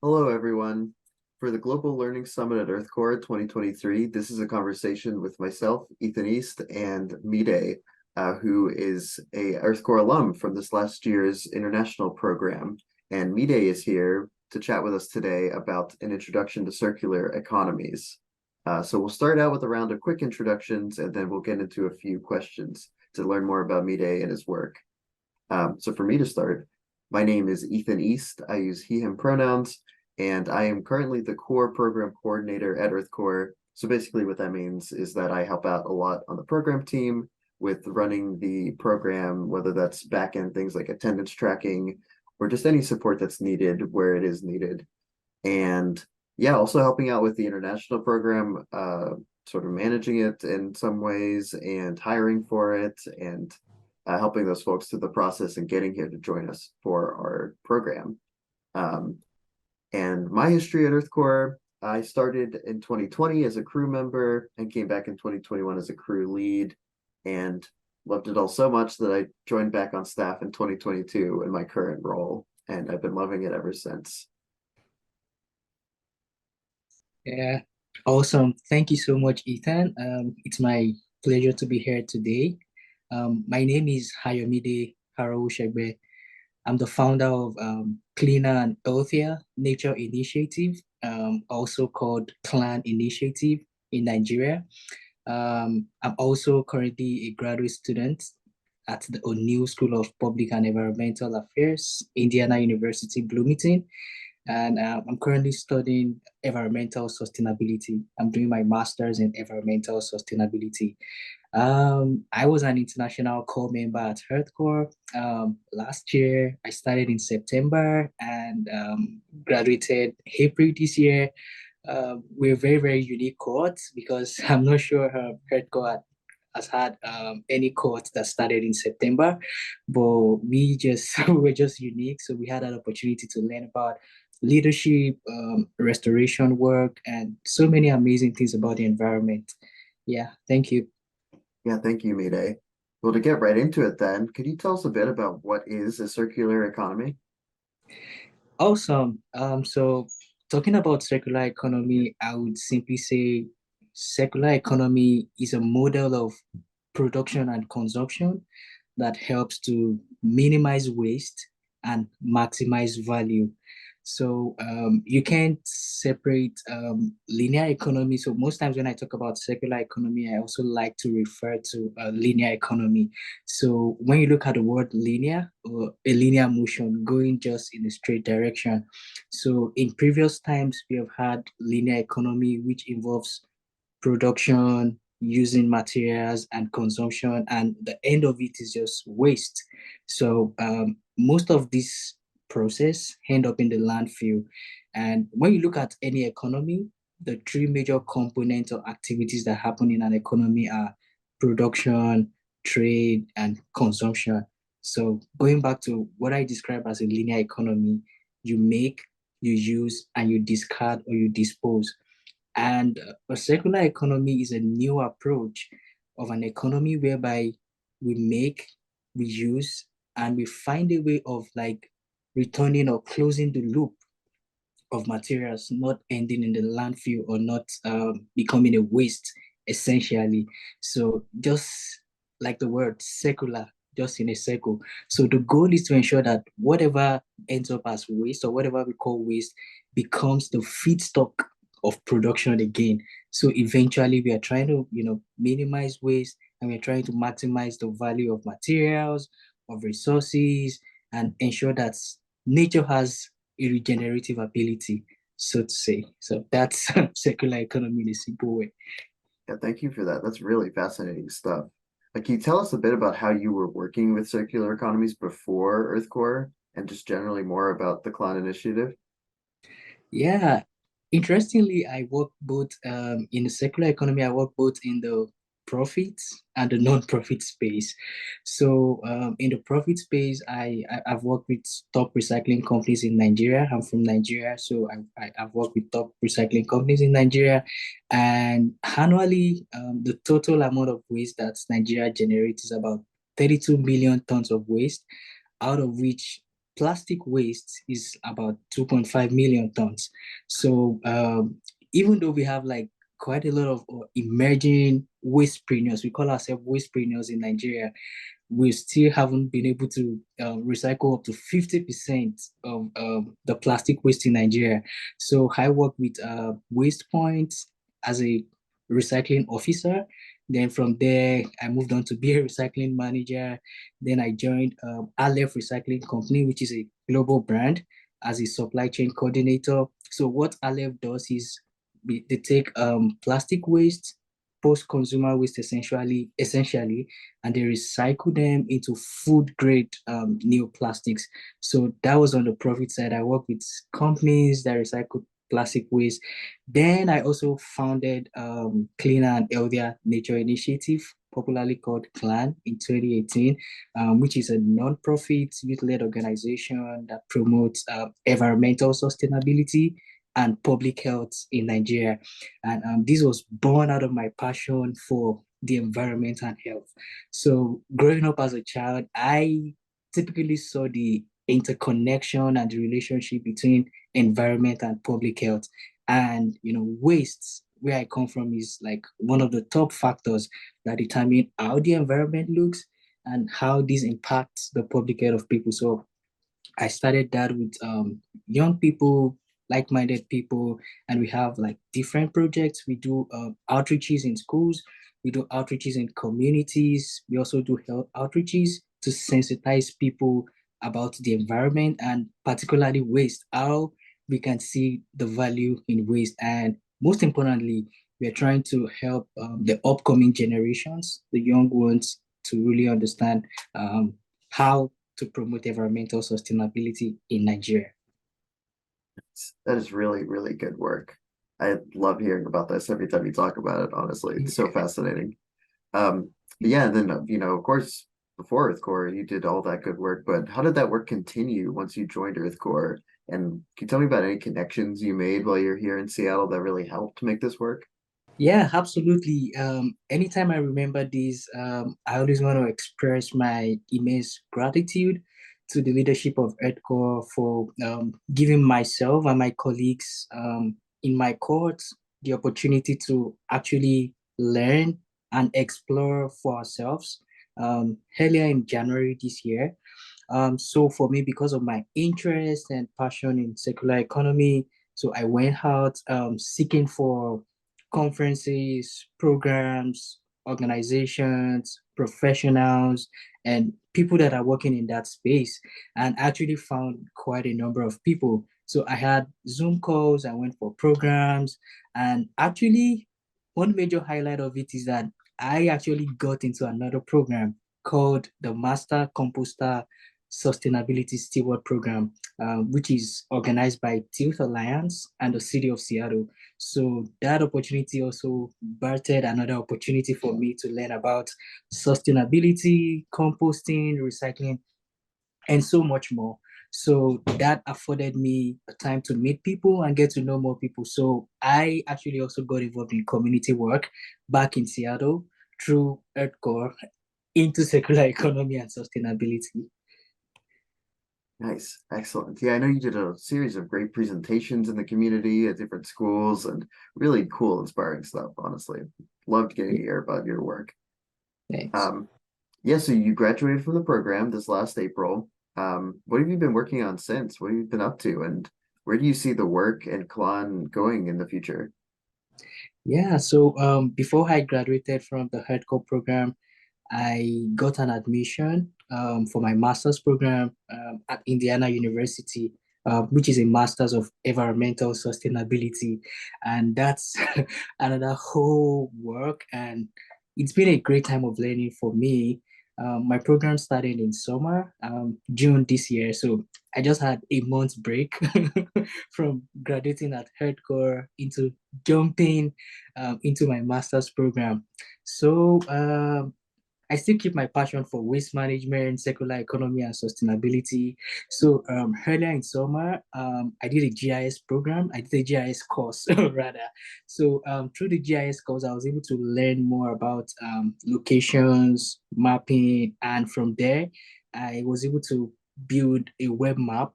Hello, everyone. For the Global Learning Summit at EarthCorps 2023, this is a conversation with myself, Ethan East, and Mide, who is a EarthCorps alum from this last year's international program. And Mide is here to chat with us today about an introduction to circular economies. So we'll start out with a round of quick introductions, and then we'll get into a few questions to learn more about Mide and his work. So for me to start, my name is Ethan East. I use he, him pronouns, and I am currently the core program coordinator at EarthCorps. So basically what that means is that I help out a lot on the program team with running the program, whether that's back-end things like attendance tracking or just any support that's needed where it is needed. And yeah, also helping out with the international program, sort of managing it in some ways and hiring for it and helping those folks through the process and getting here to join us for our program. And my history at EarthCorps, I started in 2020 as a crew member and came back in 2021 as a crew lead and loved it all so much that I joined back on staff in 2022 in my current role. And I've been loving it ever since. Yeah, awesome. Thank you so much, Ethan. It's my pleasure to be here today. My name is Ayomide Arowosegbe. I'm the founder of Cleaner and Healthier Nature Initiative, also called Clan Initiative in Nigeria. I'm also currently a graduate student at the O'Neill School of Public and Environmental Affairs, Indiana University, Bloomington. And I'm currently studying environmental sustainability. I'm doing my master's in environmental sustainability. I was an international core member at EarthCorps. Last year, I started in September and graduated April this year. We're very, very unique cohorts because I'm not sure EarthCorps has had any cohort that started in September, but we're just unique. So we had an opportunity to learn about leadership, restoration work, and so many amazing things about the environment. Yeah, thank you. Yeah, thank you, Mide. Well, to get right into it then, could you tell us a bit about what is a circular economy? Awesome. So talking about circular economy, I would simply say circular economy is a model of production and consumption that helps to minimize waste and maximize value. So you can't separate linear economy. So most times when I talk about circular economy, I also like to refer to linear economy. So when you look at the word linear, or a linear motion going just in a straight direction. So in previous times, we have had linear economy, which involves production, using materials and consumption, and the end of it is just waste. So most of this process end up in the landfill. And when you look at any economy, the three major components or activities that happen in an economy are production, trade, and consumption. So going back to what I describe as a linear economy, you make, you use, and you discard or you dispose. And a circular economy is a new approach of an economy whereby we make, we use, and we find a way of like returning or closing the loop of materials, not ending in the landfill or not becoming a waste, essentially. So just like the word circular, just in a circle. So the goal is to ensure that whatever ends up as waste or whatever we call waste becomes the feedstock of production again. So eventually we are trying to, minimize waste and we're trying to maximize the value of materials, of resources, and ensure that nature has a regenerative ability, so to say. So that's circular economy in a simple way. Yeah, thank you for that. That's really fascinating stuff. Like, can you tell us a bit about how you were working with circular economies before EarthCorps and just generally more about the Clan Initiative? Yeah, interestingly, I work both in the circular economy, I work both in the profits and the non-profit space. So in the profit space, I've worked with top recycling companies in Nigeria. I'm from Nigeria, so I've worked with top recycling companies in Nigeria. And annually, the total amount of waste that Nigeria generates is about 32 million tons of waste, out of which plastic waste is about 2.5 million tons. So even though we have like quite a lot of emerging wastepreneurs, we call ourselves wastepreneurs in Nigeria, we still haven't been able to recycle up to 50% of the plastic waste in Nigeria. So I work with Waste Points as a recycling officer. Then from there, I moved on to be a recycling manager. Then I joined Aleph Recycling Company, which is a global brand, as a supply chain coordinator. So what Aleph does is they take plastic waste, post-consumer waste essentially, and they recycle them into food grade neoplastics. So that was on the profit side. I work with companies that recycle plastic waste. Then I also founded Cleaner and Healthier Nature Initiative, popularly called CLAN, in 2018, which is a non-profit youth-led organization that promotes environmental sustainability and public health in Nigeria. And this was born out of my passion for the environment and health. So growing up as a child, I typically saw the interconnection and the relationship between environment and public health. And waste, where I come from, is like one of the top factors that determine how the environment looks and how this impacts the public health of people. So I started that with young people, like-minded people, and we have like different projects. We do outreaches in schools, we do outreaches in communities. We also do health outreaches to sensitize people about the environment and particularly waste, how we can see the value in waste. And most importantly, we are trying to help the upcoming generations, the young ones, to really understand how to promote environmental sustainability in Nigeria. That is really, really good work. I love hearing about this every time you talk about it, honestly. It's so fascinating. Yeah, and then, of course, before EarthCorps, you did all that good work, but how did that work continue once you joined EarthCorps? And can you tell me about any connections you made while you're here in Seattle that really helped make this work? Yeah, absolutely. Anytime I remember this, I always want to express my immense gratitude to the leadership of EarthCorps for giving myself and my colleagues in my course the opportunity to actually learn and explore for ourselves. Earlier in January this year, so for me, because of my interest and passion in circular economy, so I went out seeking for conferences, programs, organizations, professionals, and people that are working in that space, and actually found quite a number of people. So I had Zoom calls, I went for programs, and actually, one major highlight of it is that I actually got into another program called the Master Composter Sustainability Steward Program, which is organized by Youth Alliance and the City of Seattle. So that opportunity also birthed another opportunity for me to learn about sustainability, composting, recycling, and so much more. So that afforded me a time to meet people and get to know more people. So I actually also got involved in community work back in Seattle through EarthCorps into circular economy and sustainability. Nice, excellent. Yeah, I know you did a series of great presentations in the community at different schools and really cool, inspiring stuff, honestly. Loved getting to hear about your work. Thanks. Um, yeah, so you graduated from the program this last April. What have you been working on since? What have you been up to? And where do you see the work and Kalan going in the future? Yeah, so before I graduated from the hardcore program, I got an admission for my master's program at Indiana University, which is a master's of environmental sustainability. And that's another whole work. And it's been a great time of learning for me. My program started in summer, June this year. So I just had a month's break from graduating at hardcore into jumping into my master's program. So I still keep my passion for waste management, circular economy, and sustainability. So earlier in summer, I did a GIS program. I did a GIS course rather. So through the GIS course, I was able to learn more about locations, mapping, and from there, I was able to build a web map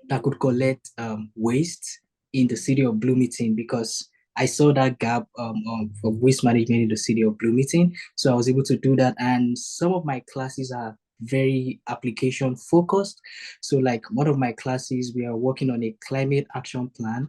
that could collect waste in the city of Bloomington because I saw that gap of waste management in the city of Bloomington. So I was able to do that. And some of my classes are very application focused. So, like one of my classes, we are working on a climate action plan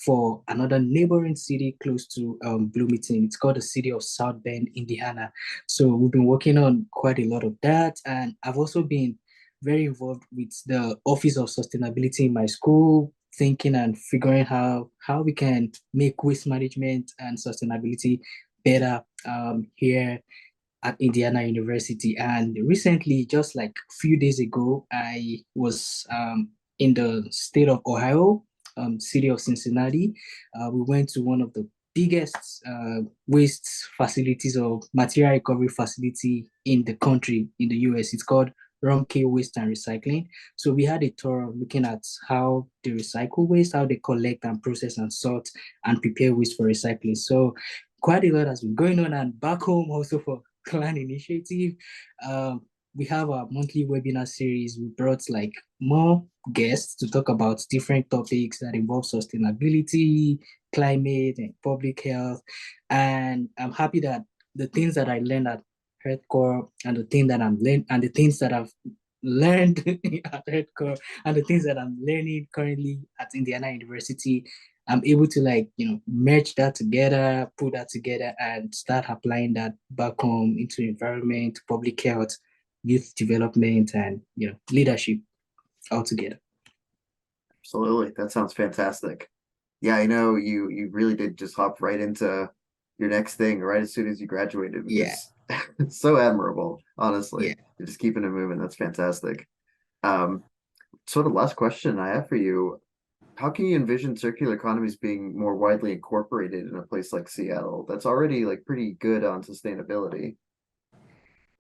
for another neighboring city close to Bloomington. It's called the city of South Bend, Indiana. So we've been working on quite a lot of that. And I've also been very involved with the Office of Sustainability in my school, thinking and figuring how we can make waste management and sustainability better here at Indiana University. And recently, just like a few days ago, I was in the state of Ohio, city of Cincinnati. We went to one of the biggest waste facilities or material recovery facility in the country, in the US. It's called Rumpke Waste and Recycling. So we had a tour looking at how they recycle waste, how they collect and process and sort and prepare waste for recycling. So quite a lot has been going on. And back home also for Clan Initiative, um, we have our monthly webinar series. We brought like more guests to talk about different topics that involve sustainability, climate, and public health. And I'm happy that the things that I learned at EarthCorps and the thing that I'm learning and the things that I've learned at EarthCorps and the things that I'm learning currently at Indiana University, I'm able to like, merge that together, put that together and start applying that back home into environment, public health, youth development, and, leadership altogether. Absolutely. That sounds fantastic. Yeah, I know you really did just hop right into your next thing right as soon as you graduated, which Yeah, is so admirable, honestly. yeah. You're just keeping it moving. That's fantastic. Um, sort of last question I have for you. How can you envision circular economies being more widely incorporated in a place like Seattle that's already like pretty good on sustainability?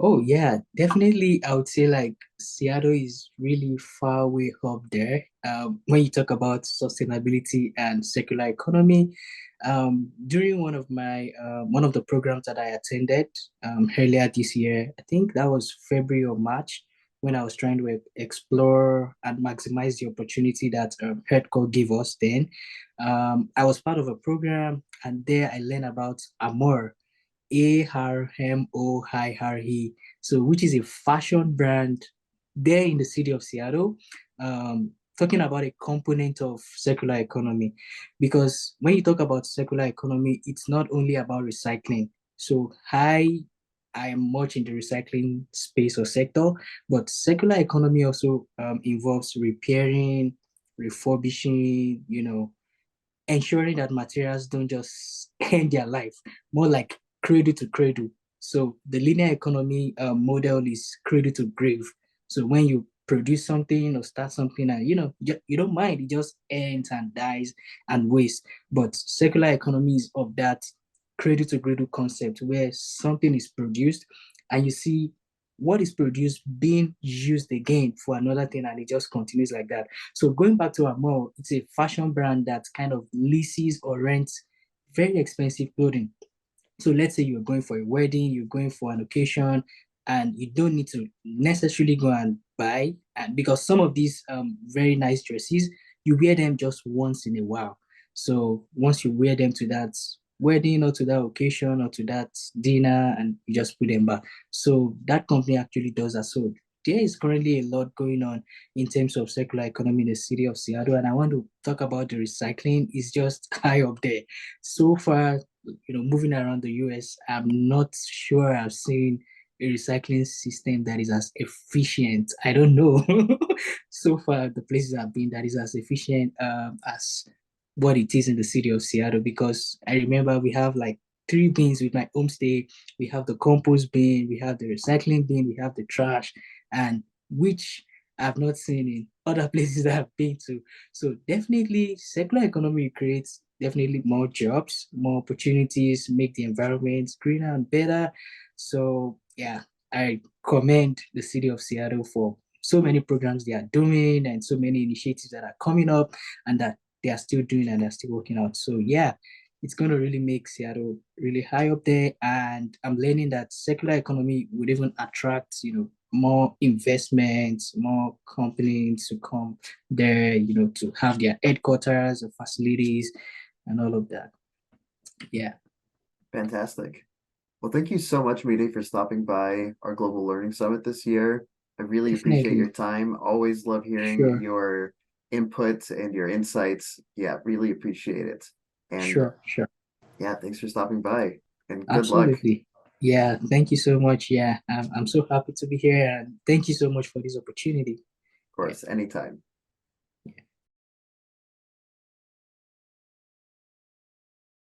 Oh yeah, definitely. I would say like Seattle is really far way up there. When you talk about sustainability and circular economy, during one of the programs that I attended earlier this year, I think that was February or March, when I was trying to explore and maximize the opportunity that HeadCore gave us. Then, I was part of a program, and there I learned about Amor. Armohe, so which is a fashion brand there in the city of Seattle, talking about a component of circular economy. Because when you talk about circular economy, it's not only about recycling. So I am much in the recycling space or sector, but circular economy also involves repairing, refurbishing, ensuring that materials don't just end their life, more like cradle to cradle. So the linear economy model is cradle to grave. So when you produce something or start something and you don't mind, it just ends and dies and wastes. But circular economy is of that cradle to cradle concept where something is produced and you see what is produced being used again for another thing and it just continues like that. So going back to our mall, it's a fashion brand that kind of leases or rents very expensive clothing. So let's say you're going for a wedding, you're going for an occasion, and you don't need to necessarily go and buy. And because some of these very nice dresses, you wear them just once in a while. So once you wear them to that wedding or to that occasion or to that dinner, and you just put them back. So that company actually does that. So there is currently a lot going on in terms of circular economy in the city of Seattle. And I want to talk about the recycling. It's just high up there. So far, moving around the US, I'm not sure I've seen a recycling system that is as efficient. I don't know. So far, the places I've been that is as efficient as what it is in the city of Seattle, because I remember we have like three bins with my homestay. We have the compost bin, we have the recycling bin, we have the trash, and which I've not seen in other places that I've been to. So definitely circular economy creates definitely more jobs, more opportunities, make the environment greener and better. So yeah, I commend the city of Seattle for so many programs they are doing and so many initiatives that are coming up and that they are still doing and they're still working out. So yeah, it's going to really make Seattle really high up there. And I'm learning that circular economy would even attract, more investments, more companies to come there, to have their headquarters or facilities and all of that. Yeah, Fantastic. Well, thank you so much, Mide, for stopping by our Global Learning Summit this year. I really appreciate your definitely. time. Always love hearing Sure, your input and your insights. Yeah, really appreciate it. And sure. yeah, thanks for stopping by and good luck. Of Absolutely. Yeah, thank you so much. Yeah, I'm so happy to be here and thank you so much for this opportunity. Yeah. course, anytime.